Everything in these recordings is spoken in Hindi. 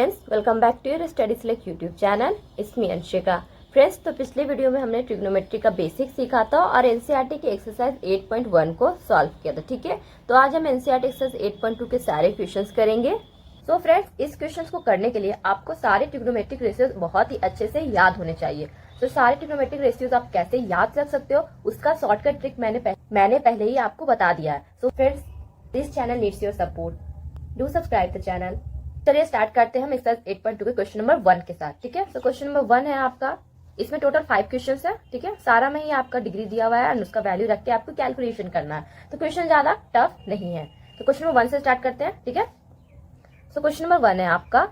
Friends, welcome back to your study select YouTube channel. It's me Anshika. Friends, तो पिछले वीडियो में हमने ट्रिग्नोमेट्री का बेसिक सीखा था और एनसीईआरटी की एक्सरसाइज 8.1 को सॉल्व किया था। ठीक है, तो आज हम एनसीईआरटी एक्सरसाइज 8.2 के सारे क्वेश्चंस करेंगे। सो फ्रेंड्स, इस क्वेश्चंस को करने के लिए आपको सारे ट्रिग्नोमेट्रिक रेशियोज बहुत ही अच्छे से याद होने चाहिए। तो सारे ट्रिग्नोमेट्रिक रेशियोज आप कैसे याद रख सकते हो, उसका शॉर्टकट ट्रिक मैंने पहले ही आपको बता दिया है। So friends, this channel needs your support. Do subscribe the channel. चलिए स्टार्ट करते हैं हम एक्सरसाइज 8.2 के क्वेश्चन नंबर 1 के साथ। ठीक है, तो क्वेश्चन नंबर 1 है आपका, इसमें टोटल 5 क्वेश्चन है। ठीक है, सारा में ही आपका डिग्री दिया हुआ है और उसका वैल्यू रख के आपको कैलकुलेशन करना है। तो क्वेश्चन ज्यादा टफ नहीं है। तो क्वेश्चन नंबर 1 से स्टार्ट करते हैं। ठीक है, तो क्वेश्चन नंबर 1 है आपका,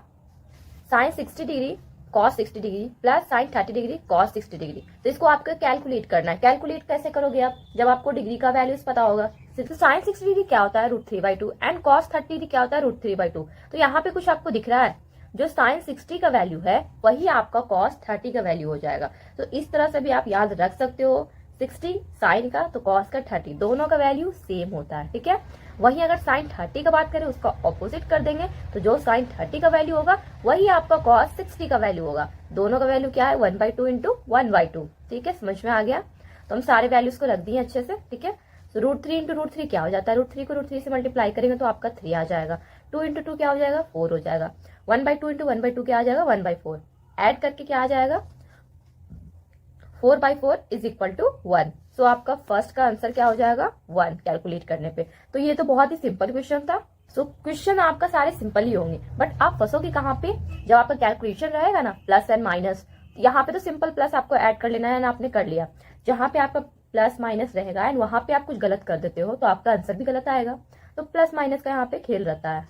sine 60 degree cos 60 degree plus sine 30 degree cos 60 degree. तो इसको आपको कैलकुलेट करना है। कैलकुलेट कैसे करोगे आप, जब आपको डिग्री का वैल्यूज पता होगा। तो साइन 60 डिग्री क्या होता है, √3/2 एंड कॉस 30 डिग्री क्या होता है, √3/2। तो यहाँ पे कुछ आपको दिख रहा है, जो साइन 60 का वैल्यू है वही आपका कॉस 30 का वैल्यू हो जाएगा। तो इस तरह से भी आप याद रख सकते हो, 60 साइन का तो कॉस का 30, दोनों का वैल्यू सेम होता है। ठीक है, वहीं अगर साइन 30 का बात करें, उसका ऑपोजिट कर देंगे तो जो साइन 30 का वैल्यू होगा वही आपका कॉस 60 का वैल्यू होगा। दोनों का वैल्यू क्या है, 1/2 इंटू 1/2। ठीक है, समझ में आ गया। तो हम सारे वैल्यूज को रख दिए अच्छे से। ठीक है, तो √3 इंटू √3 क्या हो जाता है, √3 को √3 से मल्टीप्लाई करेंगे तो आपका 3 आ जाएगा। 2 इंटू 2 क्या हो जाएगा, 4 हो जाएगा। 1/2 इंटू 1/2 क्या आ जाएगा, 1/4। ऐड करके क्या आ जाएगा, 4/4 इज इक्वल टू 1। सो आपका फर्स्ट का आंसर क्या हो जाएगा, 1 कैलकुलेट करने पे। तो ये तो बहुत ही सिंपल क्वेश्चन था। सो क्वेश्चन आपका सारे सिंपल ही होंगे, बट आप फंसोगे कहाँ पे, जब आपका कैलकुलेशन रहेगा ना, प्लस एंड माइनस। यहाँ पे तो सिंपल प्लस आपको ऐड कर लेना है ना, आपने कर लिया। जहां पे आपका प्लस माइनस रहेगा एंड वहां पे आप कुछ गलत कर देते हो तो आपका आंसर भी गलत आएगा। तो प्लस माइनस का यहाँ पे खेल रहता है।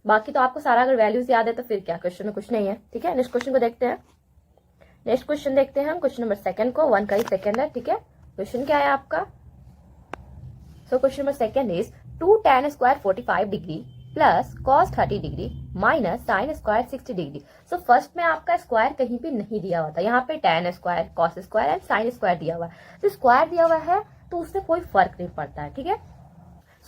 बाकी तो आपको सारा अगर वैल्यूज याद है तो फिर क्या, क्वेश्चन में कुछ नहीं है। ठीक है, नेक्स्ट क्वेश्चन को देखते हैं। नेक्स्ट क्वेश्चन देखते हैं हम, क्वेश्चन नंबर 2 को, 1 का ही सेकंड है। ठीक है, क्वेश्चन क्या है आपका, so question number 2 is 2 tan square 45 degree plus cos 30 degree minus sine square 60 degree. So first में आपका स्क्वायर कहीं भी नहीं दिया हुआ था, यहाँ पे tan square cos square and sine square दिया हुआ है। तो स्क्वायर दिया हुआ है तो उससे कोई फर्क नहीं पड़ता है। ठीक है,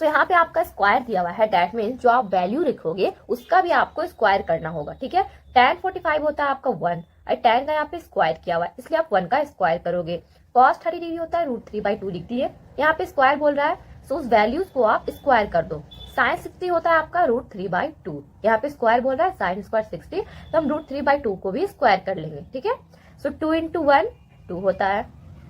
सो यहाँ पे आपका स्क्वायर दिया हुआ है, डेट मीन्स जो आप वैल्यू लिखोगे उसका भी आपको स्क्वायर करना होगा। ठीक है, tan 45 होता है आपका 1 और tan का यहाँ पे स्क्वायर किया हुआ है, इसलिए आप 1 का स्क्वायर करोगे। cos 30 डिग्री होता है √3/2 लिख दिए, यहाँ पे स्क्वायर बोल रहा है, सो उस वैल्यूज को आप स्क्वायर कर दो। साइन 60 होता है आपका √3/2, यहाँ पे स्क्वायर बोल रहा है साइन स्क्वायर 60, तो हम √3/2 को भी स्क्वायर कर लेंगे। ठीक है, सो 2 इंटू 1 2 होता है,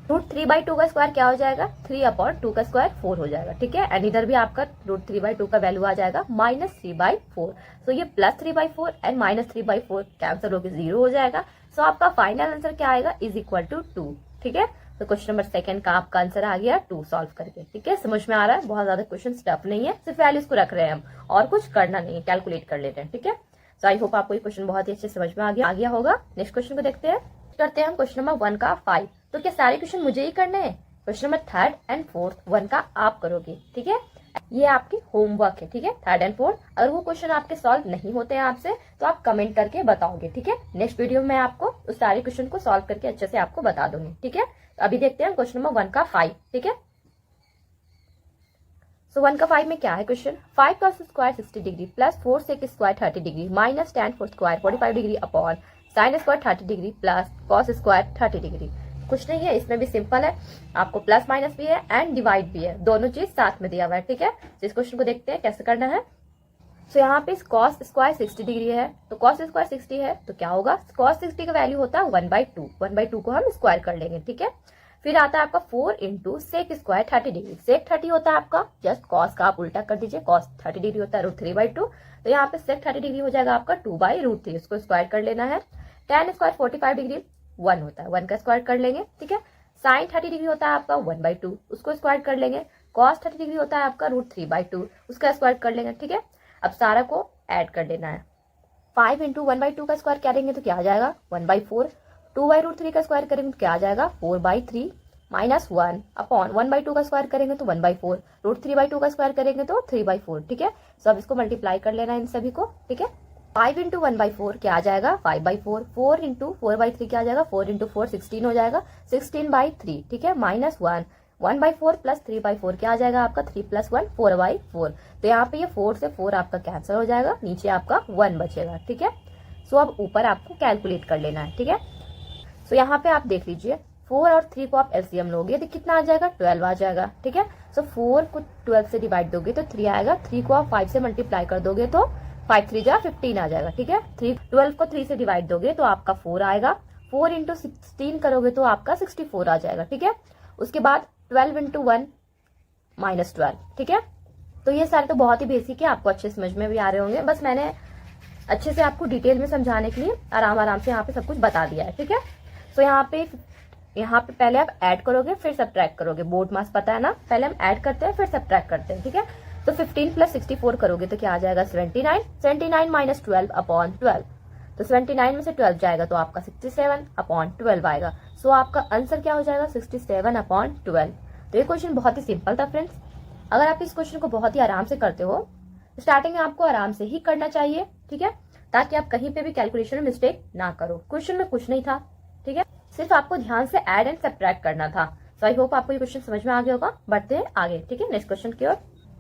√3/2 का स्क्वायर क्या हो जाएगा, 3/2 का स्क्वायर 4 हो जाएगा। ठीक है, एंड इधर भी आपका √3/2 का वैल्यू आ जाएगा -3/4। सो ये +3/4 एंड -3/4 कैंसिल होकर 0 हो जाएगा। सो आपका फाइनल आंसर क्या आएगा, इज इक्वल टू 2। ठीक है, तो क्वेश्चन नंबर 2 का आपका आंसर आ गया 2 सॉल्व करके। ठीक है, समझ में आ रहा है, बहुत ज्यादा क्वेश्चन टफ नहीं है, सिर्फ वैल्यूज को रख रहे हैं हम और कुछ करना नहीं है, कैलकुलेट कर लेते हैं। ठीक है, सो आई होप आपको ये क्वेश्चन बहुत ही अच्छे समझ में आ गया होगा। नेक्स्ट क्वेश्चन को देखते हैं। करते हैं हम क्वेश्चन नंबर 1 का 5। तो क्या सारे क्वेश्चन मुझे ही करने हैं, question number 3rd and 4th 1 का आप करोगे। ठीक है, ये आपकी होमवर्क है। ठीक है, 3rd एंड 4th, अगर वो क्वेश्चन आपके सॉल्व नहीं होते हैं आपसे तो आप कमेंट करके बताओगे। ठीक है, नेक्स्ट वीडियो में आपको उस सारे क्वेश्चन को सॉल्व करके अच्छे से आपको बता दूंगी। ठीक है, तो अभी देखते हैं क्वेश्चन नंबर 1 का 5। ठीक है, सो 1 का 5 में क्या है question, 5 cos square 60 degree plus 4 sec square 30 degree minus tan 4 square 45 degree upon sine square 30 degree plus cos square 30 degree. कुछ नहीं है, इसमें भी सिंपल है, आपको प्लस माइनस भी है एंड डिवाइड भी है, दोनों चीज साथ में दिया हुआ है। ठीक है, तो इस क्वेश्चन को देखते हैं कैसे करना है। तो यहाँ पे कॉस स्क्वायर 60 डिग्री है, तो कॉस स्क्वायर 60 है तो क्या होगा, कॉस 60 का वैल्यू होता है 1/2, 1/2 को हम स्क्वायर कर लेंगे। ठीक है, फिर आता है आपका 4 इंटू सेक स्क्वायर 30 डिग्री, सेक 30 होता है आपका, जस्ट कॉस का आप उल्टा कर दीजिए, कॉस 30 डिग्री होता है √3/2, तो यहाँ पे सेक 30 डिग्री हो जाएगा आपका 2/√3, उसको स्क्वायर कर लेना है। tan स्क्वायर 45 डिग्री 1 होता है, 1 का स्क्वायर कर लेंगे। ठीक है, साइन 30 डिग्री होता है आपका 1/2, उसको स्क्वायर कर लेंगे। कॉस 30 डिग्री होता है आपका √3/2, उसका स्क्वायर कर लेंगे। ठीक है, अब सारा को ऐड कर लेना है। 5 इंटू 1/2 का स्क्वायर करेंगे तो क्या आ जाएगा, 1/4। 2/√3 का स्क्वायर करेंगे तो क्या आ जाएगा, 4/3 माइनस 1 अपॉन 1/2 का स्क्वायर करेंगे तो 1/4, √3/2 का स्क्वायर करेंगे तो 3/4। ठीक है, सो अब इसको मल्टीप्लाई कर लेना है इन सभी को। ठीक है, 5 इंटू 1/4 क्या आ जाएगा, 5/4। 4 इंटू 4/3 क्या आ जाएगा, 4 इंटू 4 16 हो जाएगा, 16/3। ठीक है, -1 1/4 प्लस 3/4 क्या आ जाएगा आपका 3 + 1 4/4। तो यहाँ पे ये 4 से 4 आपका कैंसिल हो जाएगा, नीचे आपका 1 बचेगा। ठीक है, सो अब ऊपर आपको कैलकुलेट कर लेना है। ठीक है, सो यहाँ पे आप देख लीजिए 4 और 3 को आप एलसीएम लोगे तो कितना आ जाएगा 12 आ जाएगा। ठीक है, सो 4 को 12 से डिवाइड दोगे तो 3 आएगा, 3 को आप 5 से मल्टीप्लाई कर दोगे तो 5 3 जा 15 आ जाएगा। ठीक है, 12 को 3 से डिवाइड दोगे तो आपका 4 आएगा, 4 × 16 करोगे तो आपका 64 आ जाएगा। ठीक है, उसके बाद 12 × 1 -12। ठीक है, तो ये सारे तो बहुत ही बेसिक है, आपको अच्छे समझ में भी आ रहे होंगे। बस मैंने अच्छे से आपको डिटेल में समझाने के लिए आराम आराम से यहाँ पे सब कुछ बता दिया है। ठीक है, तो यहाँ पे पहले आप ऐड करोगे फिर सब्ट्रैक्ट करोगे, बोर्ड मास पता है ना, पहले हम ऐड करते हैं फिर सब्ट्रैक्ट करते हैं। ठीक है, तो 15 + 64 करोगे तो क्या आ जाएगा 79, 79 - 12/12। तो 79 में से 12 जाएगा तो आपका 67/12 आएगा। सो आपका आंसर क्या हो जाएगा 67/12। तो ये क्वेश्चन बहुत ही सिंपल था फ्रेंड्स। अगर आप इस क्वेश्चन को बहुत ही आराम से करते हो, स्टार्टिंग में आपको आराम से ही करना चाहिए। ठीक है, ताकि आप कहीं पे भी कैलकुलेशन में मिस्टेक ना करो। क्वेश्चन में कुछ नहीं था, ठीक है, सिर्फ आपको ध्यान से ऐड एंड सब्ट्रैक्ट करना था। सो आई होप आपको ये क्वेश्चन समझ में आ गया होगा। बढ़ते हैं आगे। ठीक है, नेक्स्ट क्वेश्चन की ओर।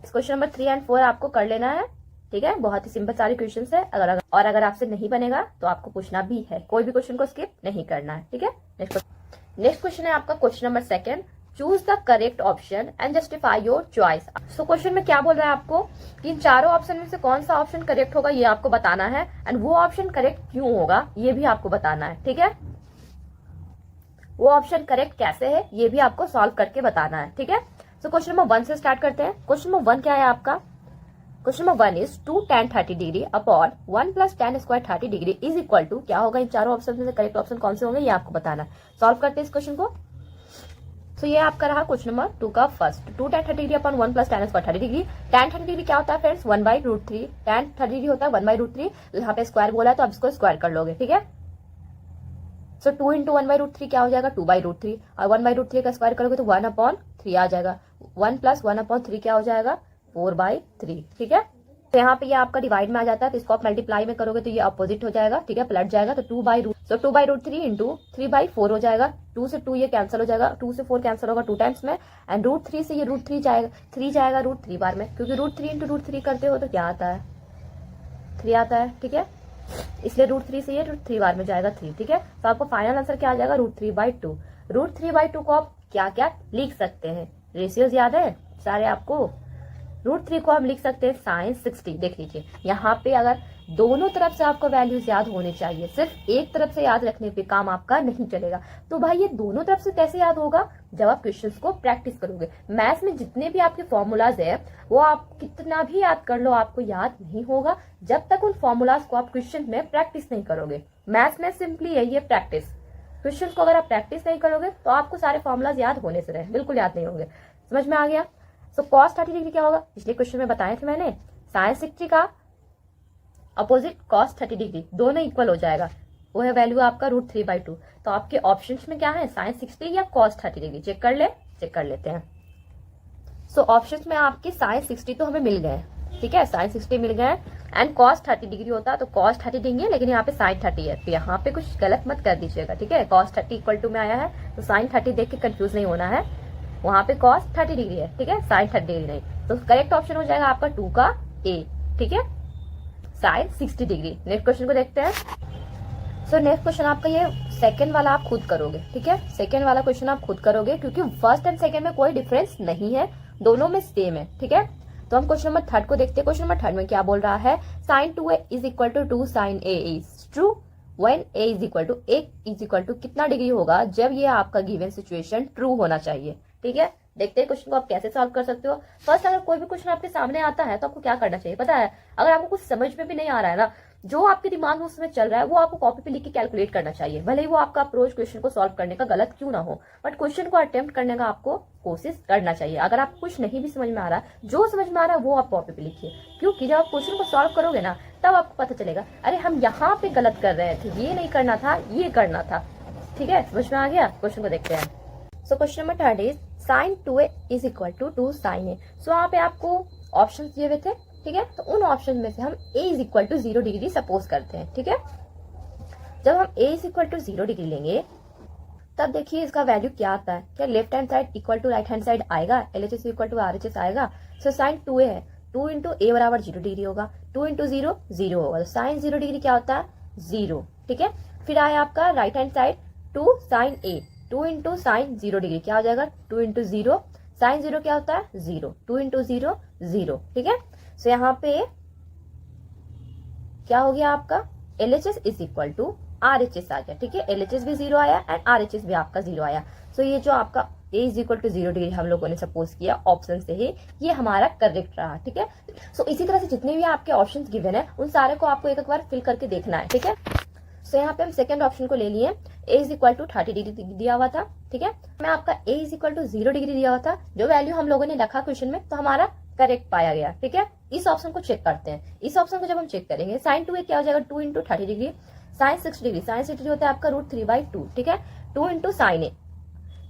क्वेश्चन नंबर 3 और 4 आपको कर लेना है। ठीक है, बहुत ही सिंपल सारे क्वेश्चन है। अगर आपसे नहीं बनेगा तो आपको पूछना भी है, कोई भी क्वेश्चन को स्किप नहीं करना है। ठीक है, नेक्स्ट क्वेश्चन है आपका question number 2। Choose the correct option and justify your choice. So question में क्या बोल रहा है आपको कि इन चारों ऑप्शन में से कौन सा ऑप्शन करेक्ट होगा ये आपको बताना है, एंड वो ऑप्शन करेक्ट क्यों होगा ये भी आपको बताना है। ठीक है, वो ऑप्शन करेक्ट कैसे है ये भी आपको सॉल्व करके बताना है। ठीक है, सो क्वेश्चन नंबर 1 से स्टार्ट करते हैं। क्वेश्चन नंबर 1 क्या है आपका, question number 1 is 2 tan 30 degree upon 1 + tan square 30 degree is equal to, क्या होगा इन चारों ऑप्शन में से करेक्ट ऑप्शन कौन से होंगे ये आपको बताना है। सॉल्व करते हैं इस क्वेश्चन को। तो ये आपका रहा क्वेश्चन नंबर 2 का first, 2 tan 30 degree upon 1 + tan square 30 degree. tan 30 degree क्या होता है फ्रेंड्स 1/√3, tan 30 डिग्री होता है 1/√3। यहाँ पे स्क्वायर बोला है तो आप इसको स्क्वायर कर लोगे। ठीक है, सो 2 × 1/√3 क्या हो जाएगा 2/√3, और 1/√3 का स्क्वायर करोगे तो 1/3 आ जाएगा। 1 + 1/3 क्या हो जाएगा 4/3। ठीक है, तो यहाँ पे ये आपका डिवाइड में आ जाता है, तो इसको आप मल्टीप्लाई में करोगे तो ये अपोजिट हो जाएगा। ठीक है, पलट जाएगा तो 2/√3 × 3/4 हो जाएगा। 2 से 2 ये कैंसिल हो जाएगा, 2 से 4 कैंसिल होगा 2 टाइम्स में, एंड √3 से ये √3 जाएगा, 3 जाएगा √3 बार में, क्योंकि √3 × √3 करते हो तो क्या आता है 3 आता है। ठीक है, इसलिए √3 से ये √3 बार में जाएगा 3। ठीक है, तो आपको फाइनल आंसर क्या आ जाएगा √3/2। √3/2 को आप क्या क्या लिख सकते हैं, रेशियोज याद है सारे आपको। √3 को हम लिख सकते हैं sin60। देख लीजिए यहाँ पे अगर दोनों तरफ से आपको वैल्यूज याद होने चाहिए, सिर्फ एक तरफ से याद रखने पे काम आपका नहीं चलेगा। तो भाई ये दोनों तरफ से कैसे याद होगा, जब आप क्वेश्चंस को प्रैक्टिस करोगे। मैथ्स में जितने भी आपके फॉर्मूलाज है वो आप कितना भी याद कर लो आपको याद नहीं होगा जब तक उन फॉर्मूलाज को आप क्वेश्चन में प्रैक्टिस नहीं करोगे। मैथ्स में सिंपली यही है प्रैक्टिस। क्वेश्चन को अगर आप प्रैक्टिस नहीं करोगे तो आपको सारे फॉर्मूलाज याद होने से रहे, बिल्कुल याद नहीं होंगे। समझ में आ गया। तो cos 30 डिग्री क्या होगा, पिछले क्वेश्चन में बताए थे मैंने, sin 60 का अपोजिट cos 30 डिग्री, दोनों इक्वल हो जाएगा, वो है वैल्यू आपका √3/2। तो आपके ऑप्शंस में क्या है sin 60 या cos 30 डिग्री, चेक कर लेते हैं। सो ऑप्शंस में आपके sin 60 तो हमें मिल गए, ठीक है, sin 60 मिल गए, एंड cos 30 डिग्री होता तो cos 30 देंगे, लेकिन यहाँ पे sin 30 है, तो यहाँ पे कुछ गलत मत कर दीजिएगा। ठीक है, cos 30 इक्वल टू में आया है तो sin 30 देख के कंफ्यूज नहीं होना है, वहां पे cos 30 डिग्री है। ठीक है, sin 30 डिग्री नहीं, तो करेक्ट ऑप्शन हो जाएगा आपका 2 का A। ठीक है, sin 60 डिग्री। नेक्स्ट क्वेश्चन को देखते हैं। सो नेक्स्ट क्वेश्चन आपका ये सेकंड वाला आप खुद करोगे। ठीक है, सेकंड वाला क्वेश्चन आप खुद करोगे क्योंकि फर्स्ट एंड सेकंड में कोई डिफरेंस नहीं है, दोनों में सेम है। ठीक है, तो हम क्वेश्चन नंबर 3 को देखते हैं। क्वेश्चन नंबर 3 में क्या बोल रहा है, sin 2a = 2 sin a is true when a = कितना डिग्री होगा जब ये आपका गिवन सिचुएशन ट्रू होना चाहिए। ठीक है, देखते हैं क्वेश्चन को आप कैसे सॉल्व कर सकते हो। फर्स्ट, अगर कोई भी क्वेश्चन आपके सामने आता है तो आपको क्या करना चाहिए पता है, अगर आपको कुछ समझ में भी नहीं आ रहा है ना, जो आपके दिमाग में उस समय चल रहा है वो आपको कॉपी पे लिख के कैलकुलेट करना चाहिए। भले ही वो आपका अप्रोच क्वेश्चन को सॉल्व करने का गलत क्यों ना हो, बट क्वेश्चन को अटेम्प्ट करने का आपको कोशिश करना चाहिए। अगर आप कुछ नहीं भी समझ में आ रहा है, जो समझ में आ रहा है वो आप कॉपी पे लिखिए, क्योंकि जब आप क्वेश्चन को सॉल्व करोगे ना तब आपको पता चलेगा अरे हम यहाँ पे गलत कर रहे थे, ये नहीं करना था, ये करना था। ठीक है, समझ में आ गया। क्वेश्चन को देखते हैं। So question number 3 is sin 2a = 2 sin a। सो यहाँ पे आपको ऑप्शन दिए हुए थे। ठीक है, तो उन ऑप्शन में से हम a = 0 डिग्री सपोज करते हैं। ठीक है, जब हम a = 0 डिग्री लेंगे तब देखिए इसका वैल्यू क्या आता है, क्या left hand side equal to right hand side आएगा, LHS इक्वल टू RHS आएगा। सो साइन 2A है, 2 इंटू ए बराबर 0 डिग्री होगा, 2 इंटू 0 0 होगा, तो साइन 0 डिग्री क्या होता है 0, ठीक है। फिर आया आपका right hand side 2 sine A, 2 into sine 0 degree क्या हो जाएगा 2 इंटू 0, साइन 0 क्या होता है 0, 2 इंटू 0 0, ठीक है। सो यहाँ पे क्या हो गया आपका LHS is equal to RHS आ गया, ठीक है। LHS भी 0 आया एंड RHS भी आपका 0 आया। सो ये जो आपका A is equal to 0 degree हम लोगों ने सपोज किया ऑप्शन से ही, ये हमारा करेक्ट रहा, ठीक है। सो इसी तरह से जितने भी आपके ऑप्शन गिवन है उन सारे को आपको एक बार फिल करके देखना है, ठीक है। सो यहाँ पे हम सेकंड ऑप्शन को ले लिए, A is equal to 30 degree दिया हुआ था, ठीक है। मैं आपका A is equal to 0 degree दिया हुआ था, जो वैल्यू हम लोगों ने रखा क्वेश्चन में तो हमारा करेक्ट पाया गया, ठीक है। इस ऑप्शन को चेक करते हैं। इस ऑप्शन को जब हम चेक करेंगे साइन 2A क्या हो जाएगा 2 into 30 degree, sine 6 degree, sine 6 degree होता है आपका √3/2, ठीक है। 2 into sine A,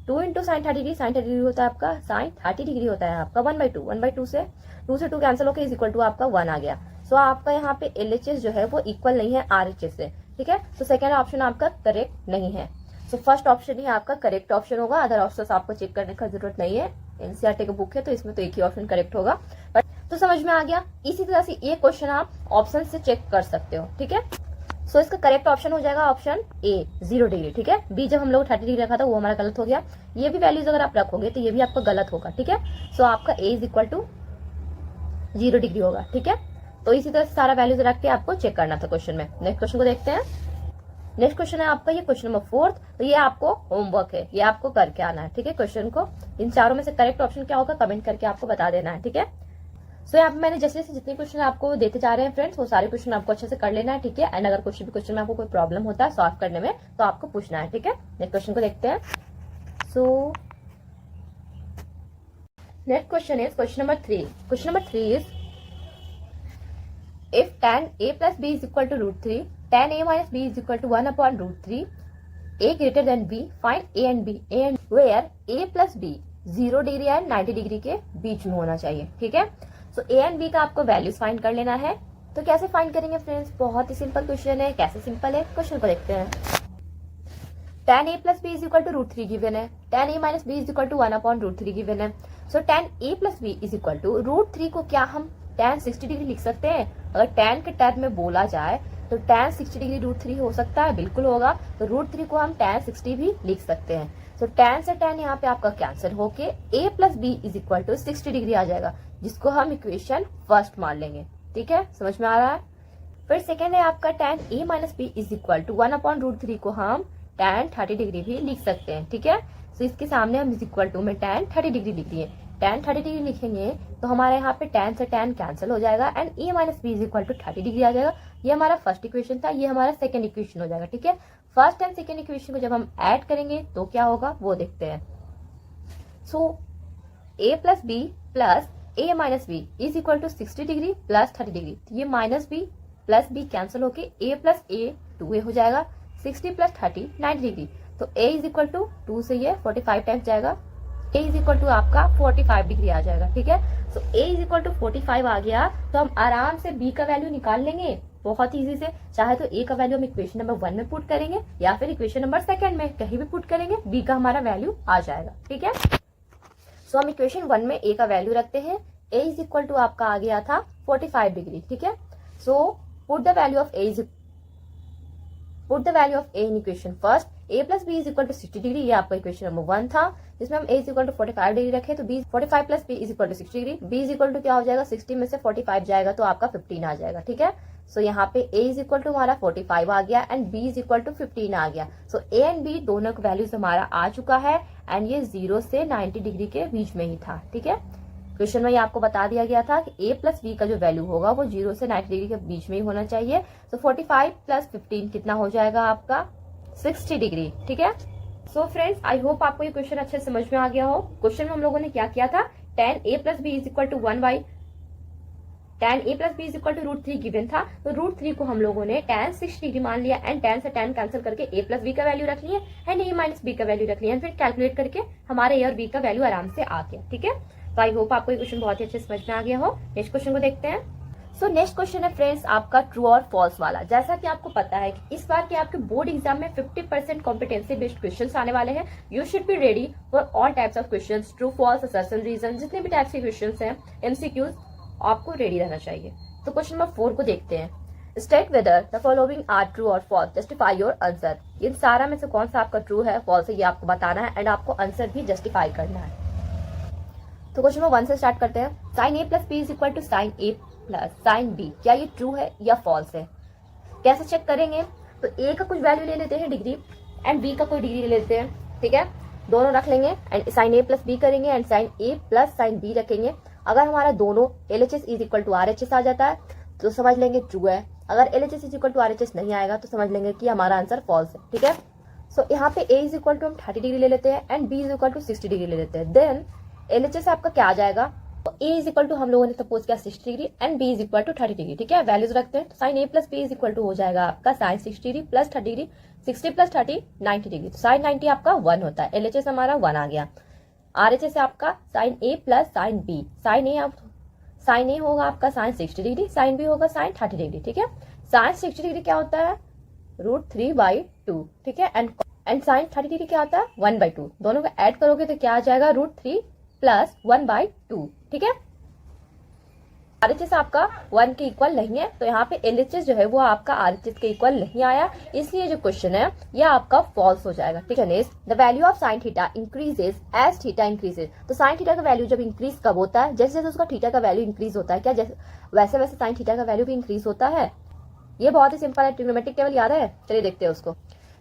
2 into sine 30 degree, sine 30 degree होता है आपका साइन 30 डिग्री होता है आपका 1/2, 1/2 से 2 कैंसिल होकर इज इक्वल टू आपका 1 आ गया। सो आपका यहाँ पे LHS जो है वो इक्वल नहीं है RHS से, ठीक है। तो सेकंड ऑप्शन आपका करेक्ट नहीं है। सो फर्स्ट ऑप्शन ही आपका करेक्ट ऑप्शन होगा, अदर ऑप्शन आपको चेक करने का जरूरत नहीं है। NCERT का बुक है तो इसमें तो एक ही ऑप्शन करेक्ट होगा, बट तो समझ में आ गया। इसी तरह से ये क्वेश्चन आप ऑप्शन से चेक कर सकते हो, ठीक है। सो इसका करेक्ट ऑप्शन हो जाएगा ऑप्शन A 0 डिग्री, ठीक है। B जब हम लोग 30 डिग्री रखा था वो हमारा गलत हो गया। ये भी वैल्यूज अगर आप रखोगे तो ये भी आपका गलत होगा, ठीक है। सो आपका A is equal to 0 degree होगा, ठीक है। तो इसी तरह से सारा वैल्यूज रख के आपको चेक करना था क्वेश्चन में। नेक्स्ट क्वेश्चन को देखते हैं। नेक्स्ट क्वेश्चन है आपका ये क्वेश्चन नंबर 4। तो ये आपको होमवर्क है, ये आपको करके आना है, ठीक है। क्वेश्चन को इन चारों में से करेक्ट ऑप्शन क्या होगा कमेंट करके आपको बता देना है, ठीक है। सो यहाँ पे मैंने जैसे जैसे जितने क्वेश्चन आपको देते जा रहे हैं फ्रेंड्स, वो सारे क्वेश्चन आपको अच्छे से कर लेना है, ठीक है। एंड अगर कुछ भी क्वेश्चन में आपको कोई प्रॉब्लम होता है सॉल्व करने में तो आपको पूछना है, ठीक है। नेक्स्ट क्वेश्चन को देखते हैं। So next question is question number 3। Question number 3 is if tan A plus B is equal to √3, tan A minus B is equal to 1/√3, A greater than B, find A and B, where A plus B 0 degree and 90 degree के बीच में होना चाहिए, ठीक है। सो A एंड B का आपको वैल्यूज फाइंड कर लेना है। तो कैसे फाइंड करेंगे फ्रेंड्स, बहुत ही सिंपल क्वेश्चन है। कैसे सिंपल है, क्वेश्चन को देखते हैं। tan A plus B is equal to √3 given है, tan A minus B is equal to 1/√3 given है। सो tan A plus B is equal to √3 को क्या हम tan 60 डिग्री लिख सकते हैं? अगर tan के टर्म में बोला जाए तो tan 60 डिग्री √3 हो सकता है, बिल्कुल होगा। तो √3 को हम tan 60 भी लिख सकते हैं। तो tan से tan यहाँ पे आपका कैंसिल होके A plus B is equal to 60 degree आ जाएगा, जिसको हम इक्वेशन फर्स्ट मान लेंगे, ठीक है। समझ में आ रहा है। फिर सेकेंड है आपका tan A minus B is equal to 1/√3 को हम tan 30 डिग्री भी लिख सकते हैं, ठीक है। तो इसके सामने हम इज इक्वल टू में tan 30 डिग्री लिख दिए। tan 30 डिग्री लिखेंगे तो हमारे यहाँ पे tan से tan कैंसिल हो जाएगा and A minus B is equal to 30 degree आ जाएगा। ये हमारा फर्स्ट इक्वेशन था, ये हमारा सेकंड इक्वेशन हो जाएगा, ठीक है। फर्स्ट एंड सेकंड इक्वेशन को जब हम ऐड करेंगे तो क्या होगा वो देखते हैं। So A plus B plus A minus B is equal to 60 degree plus 30 degree. तो ये minus B plus B cancel होके A प्लस A 2A हो जाएगा। 60 प्लस 30 90 डिग्री। तो A इज इक्वल टू 2 से ये 45 टाइम्स जाएगा। A इज इक्वल टू आपका 45 डिग्री आ जाएगा, ठीक है। सो A इज इक्वल टू 45 आ गया तो हम आराम से B का वैल्यू निकाल लेंगे बहुत इजी से। चाहे तो A का वैल्यू हम इक्वेशन नंबर 1 में पुट करेंगे या फिर इक्वेशन नंबर 2 में, कहीं भी पुट करेंगे B का हमारा वैल्यू आ जाएगा, ठीक है। सो हम इक्वेशन 1 में A का वैल्यू रखते हैं। A इज इक्वल टू आपका आ गया था 45 डिग्री, ठीक है। So put the value of A in equation first. A plus B is equal to 60 degree, ये आपका इक्वेशन नंबर 1 था, जिसमें हम A is equal to 45 degree रखे। तो B 45 plus B is equal to 60 degree. B is equal to क्या हो जाएगा, 60 में से 45 जाएगा तो आपका 15 आ जाएगा, ठीक है। सो यहाँ पे A इज इक्वल टू हमारा 45 आ गया and B is equal to 15 आ गया। सो A एंड B दोनों का वैल्यूज हमारा आ चुका है एंड ये 0 से 90 डिग्री के बीच में ही था, ठीक है। क्वेश्चन में ये आपको बता दिया गया था कि A प्लस बी का जो वैल्यू होगा वो 0 से 90 डिग्री के बीच में ही होना चाहिए। तो 45 प्लस 15 कितना हो जाएगा आपका 60 डिग्री, ठीक है। सो फ्रेंड्स आई होप आपको ये क्वेश्चन अच्छे समझ में आ गया हो। क्वेश्चन में हम लोगों ने क्या किया था, tan A plus B is equal to tan A plus B is equal to √3 given था। तो √3 को हम लोगों ने tan 60 डिग्री मान लिया एंड tan से tan कैंसिल करके A प्लस बी का वैल्यू रख लिया एंड A माइनस बी का वैल्यू रख लिया, फिर कैलकुलेट करके हमारे A और B का वैल्यू आराम से आ गया, ठीक है। तो आई होप आपको ये क्वेश्चन बहुत ही अच्छे समझ में आ गया हो। नेक्स्ट क्वेश्चन को देखते हैं। सो नेक्स्ट क्वेश्चन है फ्रेंड्स आपका ट्रू और फॉल्स वाला। जैसा कि आपको पता है कि इस बार के आपके बोर्ड एग्जाम में 50% कॉम्पिटेंसी बेस्ड क्वेश्चंस आने वाले हैं। You should be ready for all types of questions, true false, assertion, reason, जितने भी टाइप्स के क्वेश्चंस हैं, एमसीक्यूज, आपको रेडी रहना चाहिए। तो क्वेश्चन नंबर 4 को देखते हैं। State whether the following are true और फॉल्स, जस्टिफाई योर आंसर। इन सारा में से कौन सा आपका ट्रू है, फॉल्स है, ये आपको बताना है एंड आपको आंसर भी जस्टिफाई करना है। तो क्वेश्चन नंबर 1 से स्टार्ट करते हैं। Sine A plus B is equal to sine A plus sine B, क्या ये ट्रू है या फॉल्स है? कैसे चेक करेंगे? तो ए का कुछ वैल्यू ले लेते हैं डिग्री एंड बी का कोई डिग्री ले लेते हैं, ठीक है, दोनों रख लेंगे and sine A plus B करेंगे and sine A plus sine B रखेंगे। अगर हमारा दोनों LHS is equal to RHS आ जाता है तो समझ लेंगे ट्रू है। अगर LHS is equal to RHS नहीं आएगा तो समझ लेंगे कि हमारा आंसर फॉल्स है, ठीक है। सो यहाँ पे A इज इक्वल टू हम 30 डिग्री ले लेते हैं and B is equal to 60 degree ले लेते हैं। देन LHS आपका क्या आ जाएगा? तो A इज इक्वल टू हम लोगों ने सपोज किया 60 degree and B is equal to 30 degree, ठीक है, वैल्यूज रखते हैं। तो sine A plus B is equal to हो जाएगा आपका sine 60 degree plus 30 degree, 60 plus 30 90 degree. तो साइन 90 आपका 1 होता है, LHS हमारा 1 आ गया। RHS है आपका sine A plus sine B, sine A होगा आपका साइन 60 डिग्री, साइन B होगा साइन 30 डिग्री, ठीक है। साइन 60 डिग्री क्या होता है? √3/2, ठीक है, एंड साइन 30 डिग्री क्या होता है? 1/2। दोनों को ऐड करोगे तो क्या आ जाएगा? √3 प्लस 1/2, ठीक है। RHS आपका 1 के इक्वल नहीं है तो यहाँ पे LHS जो है वो आपका RHS के इक्वल नहीं आया, इसलिए जो क्वेश्चन है ये आपका फॉल्स हो जाएगा, ठीक है। Next, the value of sine theta increases as theta increases. तो साइन थीटा का वैल्यू जब इंक्रीज कब होता है? जैसे जैसे उसका थीटा का वैल्यू इंक्रीज होता है, क्या जैसे वैसे वैसे साइन थीटा का वैल्यू भी इंक्रीज होता है? ये बहुत ही सिंपल है, ट्रिग्नोमेट्रिक टेबल याद है, चलिए देखते हैं उसको।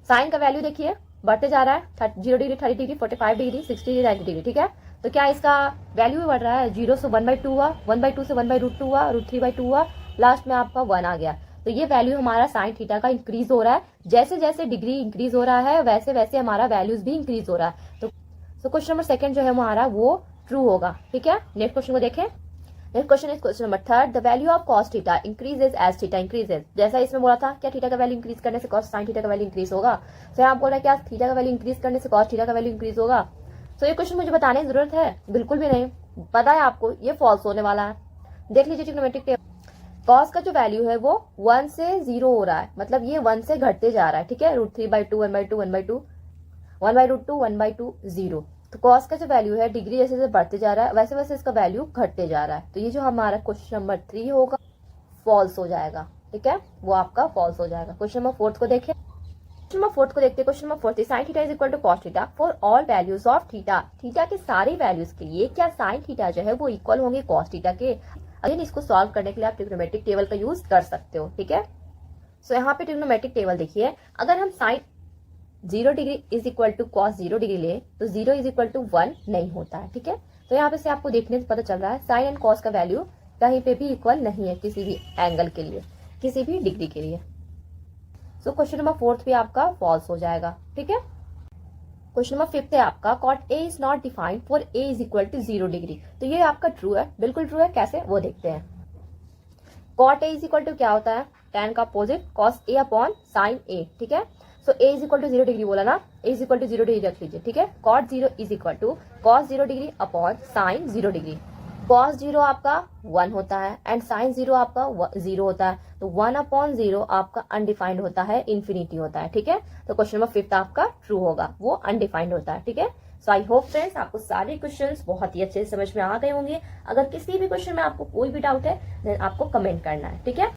साइन का वैल्यू देखिए बढ़ते जा रहा है, 0 degree, 30 degree, 45 degree, 60 degree, 90 degree, ठीक है। तो क्या इसका वैल्यू भी बढ़ रहा है? 0 से 1/2 हुआ, 1/2 से 1/√2 हुआ, √3/2 हुआ, लास्ट में आपका 1 आ गया। तो ये वैल्यू हमारा साइन थीटा का इंक्रीज हो रहा है। जैसे जैसे डिग्री इंक्रीज हो रहा है वैसे वैसे हमारा वैल्यूज भी इंक्रीज हो रहा है। तो क्वेश्चन नंबर 2 जो है हमारा वो ट्रू होगा, ठीक है। नेक्स्ट क्वेश्चन को देखें। Next question is question number 3, the value of cos theta increases as theta increases. जैसा इसमें बोला था, क्या थीटा का वैल्यू इंक्रीज करने से कॉस साइन थीटा का वैल्यू इंक्रीज होगा? तो यहाँ बोल रहा है क्या थीटा का वैल्यू इंक्रीज करने से कॉस थीटा का वैल्यू इंक्रीज होगा? तो ये क्वेश्चन मुझे बताने की जरूरत है? बिल्कुल भी नहीं, पता है आपको ये फॉल्स होने वाला है। देख लीजिए ट्रिग्नोमेट्रिक टेबल, कॉस का जो वैल्यू है वो 1 से 0 हो रहा है, मतलब ये 1 से घटते जा रहा है, ठीक है। √3/2, 1/2, 1/2, 1/√2, 1/2, 0। तो कॉस का जो वैल्यू है डिग्री जैसे जैसे बढ़ते जा रहा है वैसे वैसे इसका वैल्यू घटते जा रहा है। तो ये जो हमारा क्वेश्चन नंबर 3 होगा फॉल्स हो जाएगा, ठीक है, वो आपका फॉल्स हो जाएगा। क्वेश्चन नंबर 4 को देखें। क्वेश्चन नंबर 4 को देखते हैं। Question number 4, sine theta is equal to cos theta for all values of theta. Theta के सारे वैल्यूज के लिए क्या साइन थीटा जो है वो इक्वल होंगे कॉस थीटा के? अगेन इसको सॉल्व करने के लिए आप ट्रिग्नोमेट्रिक टेबल का यूज कर सकते हो, ठीक है। सो यहाँ पे ट्रिग्नोमेट्रिक टेबल देखिए, अगर हम sine 0 degree is equal to cos 0 degree ले तो 0 इज इक्वल टू 1 नहीं होता है, ठीक है। तो यहाँ पे से आपको देखने से पता चल रहा है साइन एंड कॉस का वैल्यू कहीं पे भी इक्वल नहीं है किसी भी एंगल के लिए, किसी भी डिग्री के लिए। सो क्वेश्चन नंबर 4 भी आपका फॉल्स हो जाएगा, ठीक है। क्वेश्चन नंबर 5 है आपका, cot A is not defined for A is equal to 0 degree. तो ये आपका ट्रू है, बिल्कुल ट्रू है। कैसे वो देखते हैं। Cot A is equal to क्या होता है? tan का opposite cos A upon sine A, ठीक है। So A is equal to 0 degree बोला ना, A is equal to 0 degree रख लीजिए, ठीक है। Cot 0 is equal to cos 0 degree upon sine 0 degree. Cos 0 आपका 1 होता है एंड साइन 0 आपका 0 होता है। तो 1/0 आपका अनडिफाइंड होता है, इन्फिनिटी होता है, ठीक है। तो क्वेश्चन नंबर 5 आपका ट्रू होगा, वो अनडिफाइंड होता है, ठीक है। सो आई होप फ्रेंड्स आपको सारे क्वेश्चंस बहुत ही अच्छे से समझ में आ गए होंगे। अगर किसी भी क्वेश्चन में आपको कोई भी डाउट है देन आपको कमेंट करना है, ठीक है।